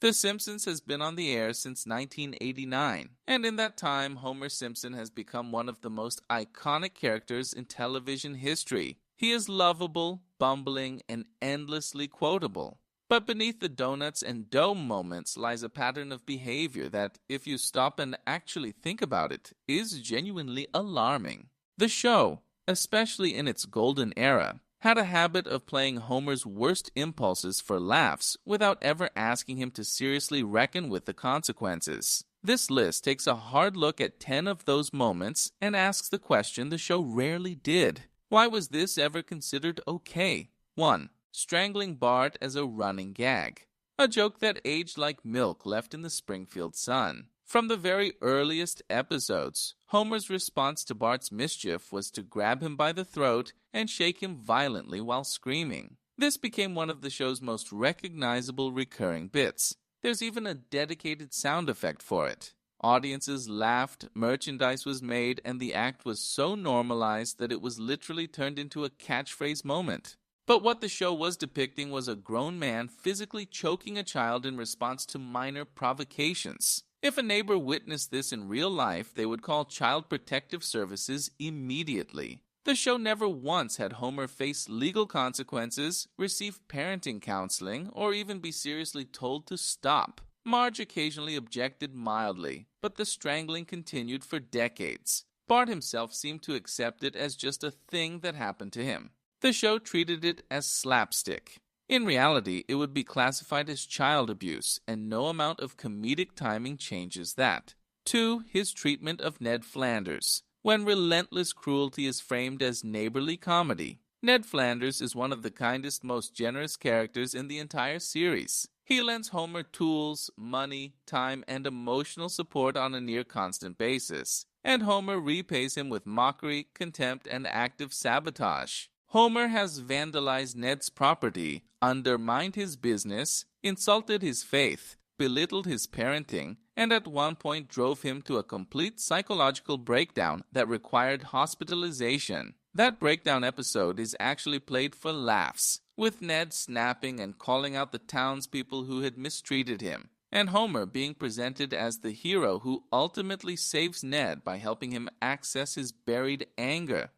The Simpsons has been on the air since 1989, and in that time, Homer Simpson has become one of the most iconic characters in television history. He is lovable, bumbling, and endlessly quotable. But beneath the donuts and dome moments lies a pattern of behavior that, if you stop and actually think about it, is genuinely alarming. The show, especially in its golden era, had a habit of playing Homer's worst impulses for laughs without ever asking him to seriously reckon with the consequences. This list takes a hard look at 10 of those moments and asks the question the show rarely did. Why was this ever considered okay? 1. Strangling Bart as a running gag. A joke that aged like milk left in the Springfield sun. From the very earliest episodes, Homer's response to Bart's mischief was to grab him by the throat and shake him violently while screaming. This became one of the show's most recognizable recurring bits. There's even a dedicated sound effect for it. Audiences laughed, merchandise was made, and the act was so normalized that it was literally turned into a catchphrase moment. But what the show was depicting was a grown man physically choking a child in response to minor provocations. If a neighbor witnessed this in real life, they would call Child Protective Services immediately. The show never once had Homer face legal consequences, receive parenting counseling, or even be seriously told to stop. Marge occasionally objected mildly, but the strangling continued for decades. Bart himself seemed to accept it as just a thing that happened to him. The show treated it as slapstick. In reality, it would be classified as child abuse, and no amount of comedic timing changes that. 2. His treatment of Ned Flanders. When relentless cruelty is framed as neighborly comedy, Ned Flanders is one of the kindest, most generous characters in the entire series. He lends Homer tools, money, time, and emotional support on a near-constant basis, and Homer repays him with mockery, contempt, and active sabotage. Homer has vandalized Ned's property, undermined his business, insulted his faith, belittled his parenting, and at one point drove him to a complete psychological breakdown that required hospitalization. That breakdown episode is actually played for laughs, with Ned snapping and calling out the townspeople who had mistreated him, and Homer being presented as the hero who ultimately saves Ned by helping him access his buried anger.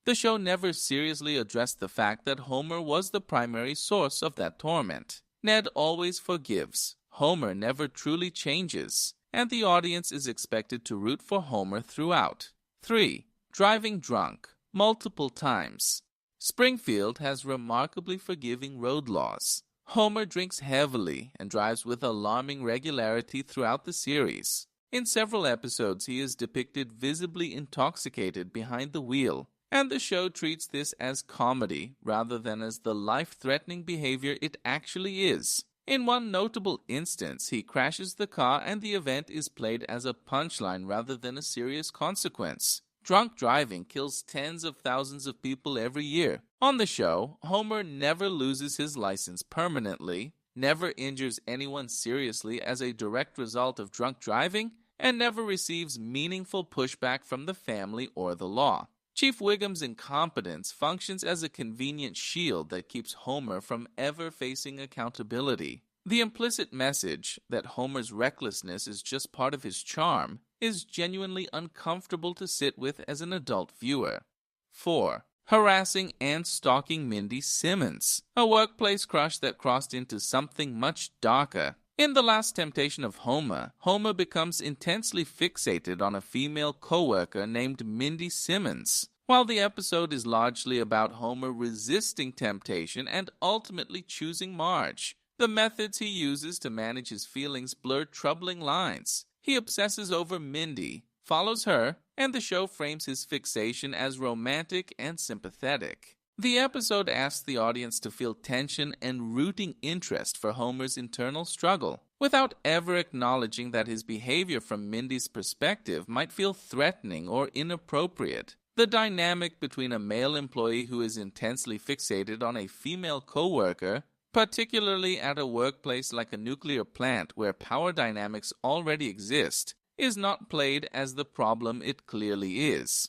The show never seriously addressed the fact that Homer was the primary source of that torment. Ned always forgives. Homer never truly changes, and the audience is expected to root for Homer throughout. 3. Driving drunk, multiple times. Springfield has remarkably forgiving road laws. Homer drinks heavily and drives with alarming regularity throughout the series. In several episodes, he is depicted visibly intoxicated behind the wheel, and the show treats this as comedy rather than as the life-threatening behavior it actually is. In one notable instance, he crashes the car and the event is played as a punchline rather than a serious consequence. Drunk driving kills tens of thousands of people every year. On the show, Homer never loses his license permanently, never injures anyone seriously as a direct result of drunk driving, and never receives meaningful pushback from the family or the law. Chief Wiggum's incompetence functions as a convenient shield that keeps Homer from ever facing accountability. The implicit message that Homer's recklessness is just part of his charm is genuinely uncomfortable to sit with as an adult viewer. 4. Harassing and stalking Mindy Simmons, a workplace crush that crossed into something much darker. In The Last Temptation of Homer, Homer becomes intensely fixated on a female coworker named Mindy Simmons. While the episode is largely about Homer resisting temptation and ultimately choosing Marge, the methods he uses to manage his feelings blur troubling lines. He obsesses over Mindy, follows her, and the show frames his fixation as romantic and sympathetic. The episode asks the audience to feel tension and rooting interest for Homer's internal struggle, without ever acknowledging that his behavior from Mindy's perspective might feel threatening or inappropriate. The dynamic between a male employee who is intensely fixated on a female coworker, particularly at a workplace like a nuclear plant where power dynamics already exist, is not played as the problem it clearly is.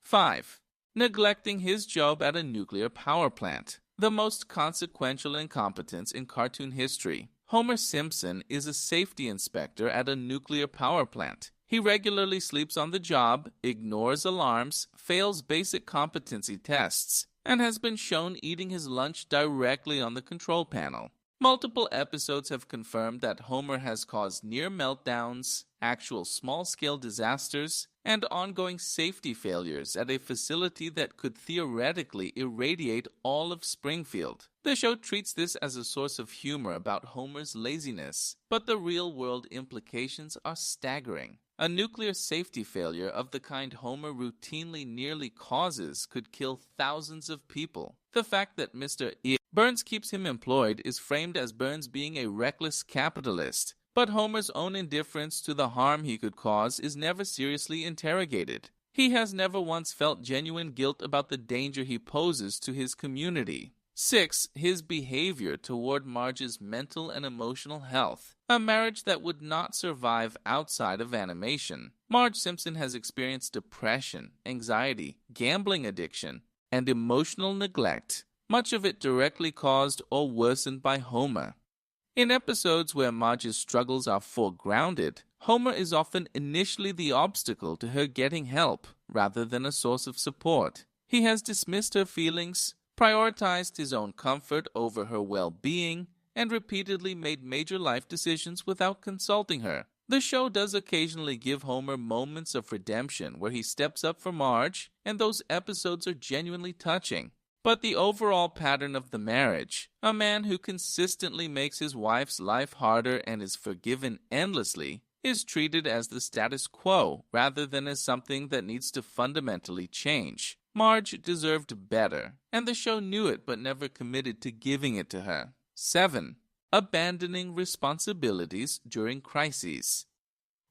5. Neglecting his job at a nuclear power plant, the most consequential incompetence in cartoon history. Homer Simpson is a safety inspector at a nuclear power plant. He regularly sleeps on the job, ignores alarms, fails basic competency tests, and has been shown eating his lunch directly on the control panel. Multiple episodes have confirmed that Homer has caused near meltdowns, actual small-scale disasters, and ongoing safety failures at a facility that could theoretically irradiate all of Springfield. The show treats this as a source of humor about Homer's laziness, but the real-world implications are staggering. A nuclear safety failure of the kind Homer routinely nearly causes could kill thousands of people. The fact that Mr. Burns keeps him employed is framed as Burns being a reckless capitalist, but Homer's own indifference to the harm he could cause is never seriously interrogated. He has never once felt genuine guilt about the danger he poses to his community. 6. His behavior toward Marge's mental and emotional health. A marriage that would not survive outside of animation. Marge Simpson has experienced depression, anxiety, gambling addiction, and emotional neglect, much of it directly caused or worsened by Homer. In episodes where Marge's struggles are foregrounded, Homer is often initially the obstacle to her getting help, rather than a source of support. He has dismissed her feelings, prioritized his own comfort over her well-being, and repeatedly made major life decisions without consulting her. The show does occasionally give Homer moments of redemption where he steps up for Marge, and those episodes are genuinely touching. But the overall pattern of the marriage, a man who consistently makes his wife's life harder and is forgiven endlessly, is treated as the status quo rather than as something that needs to fundamentally change. Marge deserved better, and the show knew it but never committed to giving it to her. 7. Abandoning responsibilities during crises.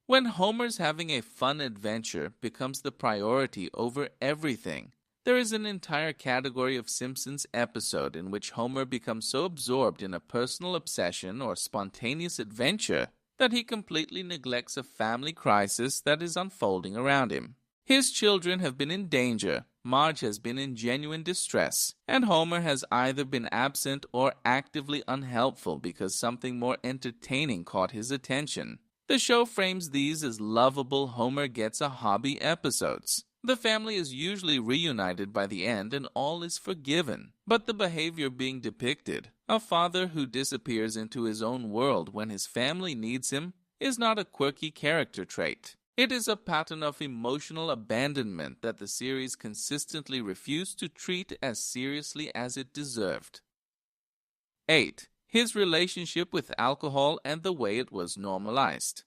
When Homer's having a fun adventure becomes the priority over everything, there is an entire category of Simpsons episode in which Homer becomes so absorbed in a personal obsession or spontaneous adventure that he completely neglects a family crisis that is unfolding around him. His children have been in danger, Marge has been in genuine distress, and Homer has either been absent or actively unhelpful because something more entertaining caught his attention. The show frames these as lovable Homer gets a hobby episodes. The family is usually reunited by the end and all is forgiven, but the behavior being depicted, a father who disappears into his own world when his family needs him, is not a quirky character trait. It is a pattern of emotional abandonment that the series consistently refused to treat as seriously as it deserved. 8. His relationship with alcohol and the way it was normalized.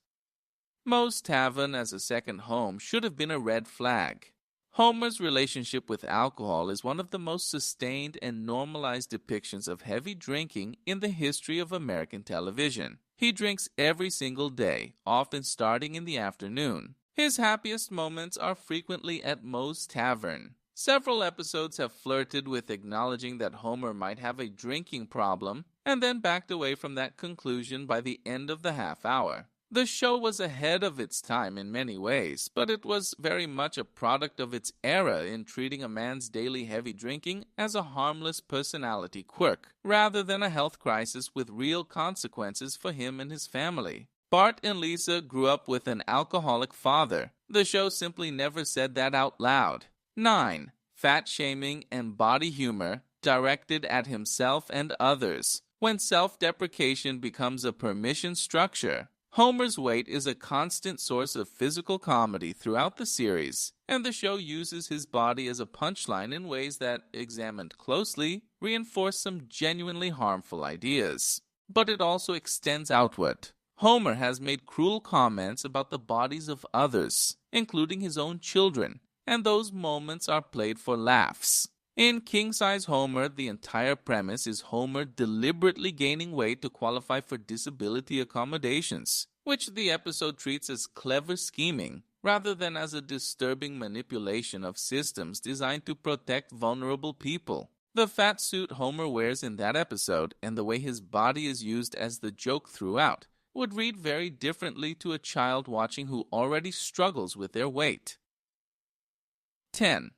Moe's Tavern as a second home should have been a red flag. Homer's relationship with alcohol is one of the most sustained and normalized depictions of heavy drinking in the history of American television. He drinks every single day, often starting in the afternoon. His happiest moments are frequently at Moe's Tavern. Several episodes have flirted with acknowledging that Homer might have a drinking problem, and then backed away from that conclusion by the end of the half hour. The show was ahead of its time in many ways, but it was very much a product of its era in treating a man's daily heavy drinking as a harmless personality quirk, rather than a health crisis with real consequences for him and his family. Bart and Lisa grew up with an alcoholic father. The show simply never said that out loud. 9. Fat shaming and body humor directed at himself and others. When self-deprecation becomes a permission structure, Homer's weight is a constant source of physical comedy throughout the series, and the show uses his body as a punchline in ways that, examined closely, reinforce some genuinely harmful ideas. But it also extends outward. Homer has made cruel comments about the bodies of others, including his own children, and those moments are played for laughs. In King Size Homer, the entire premise is Homer deliberately gaining weight to qualify for disability accommodations, which the episode treats as clever scheming, rather than as a disturbing manipulation of systems designed to protect vulnerable people. The fat suit Homer wears in that episode, and the way his body is used as the joke throughout, would read very differently to a child watching who already struggles with their weight. 10.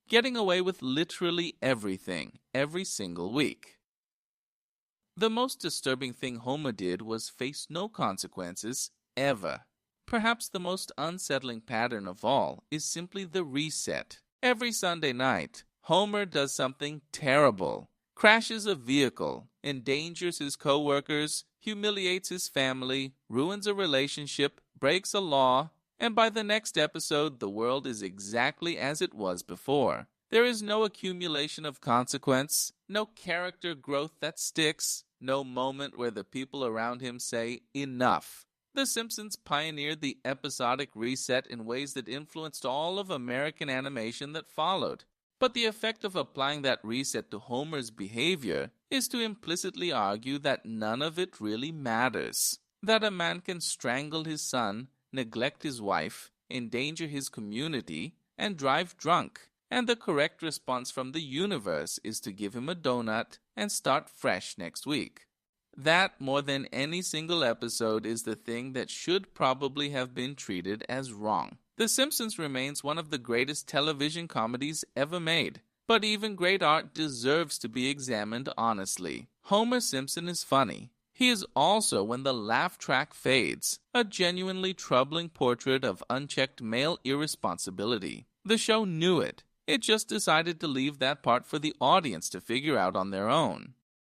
Getting away with literally everything, every single week. The most disturbing thing Homer did was face no consequences, ever. Perhaps the most unsettling pattern of all is simply the reset. Every Sunday night, Homer does something terrible, crashes a vehicle, endangers his coworkers, humiliates his family, ruins a relationship, breaks a law, and by the next episode, the world is exactly as it was before. There is no accumulation of consequence, no character growth that sticks, no moment where the people around him say, "Enough." The Simpsons pioneered the episodic reset in ways that influenced all of American animation that followed. But the effect of applying that reset to Homer's behavior is to implicitly argue that none of it really matters. That a man can strangle his son, neglect his wife, endanger his community, and drive drunk. And the correct response from the universe is to give him a donut and start fresh next week. That, more than any single episode, is the thing that should probably have been treated as wrong. The Simpsons remains one of the greatest television comedies ever made, but even great art deserves to be examined honestly. Homer Simpson is funny. He is also, when the laugh track fades, a genuinely troubling portrait of unchecked male irresponsibility. The show knew it. It just decided to leave that part for the audience to figure out on their own.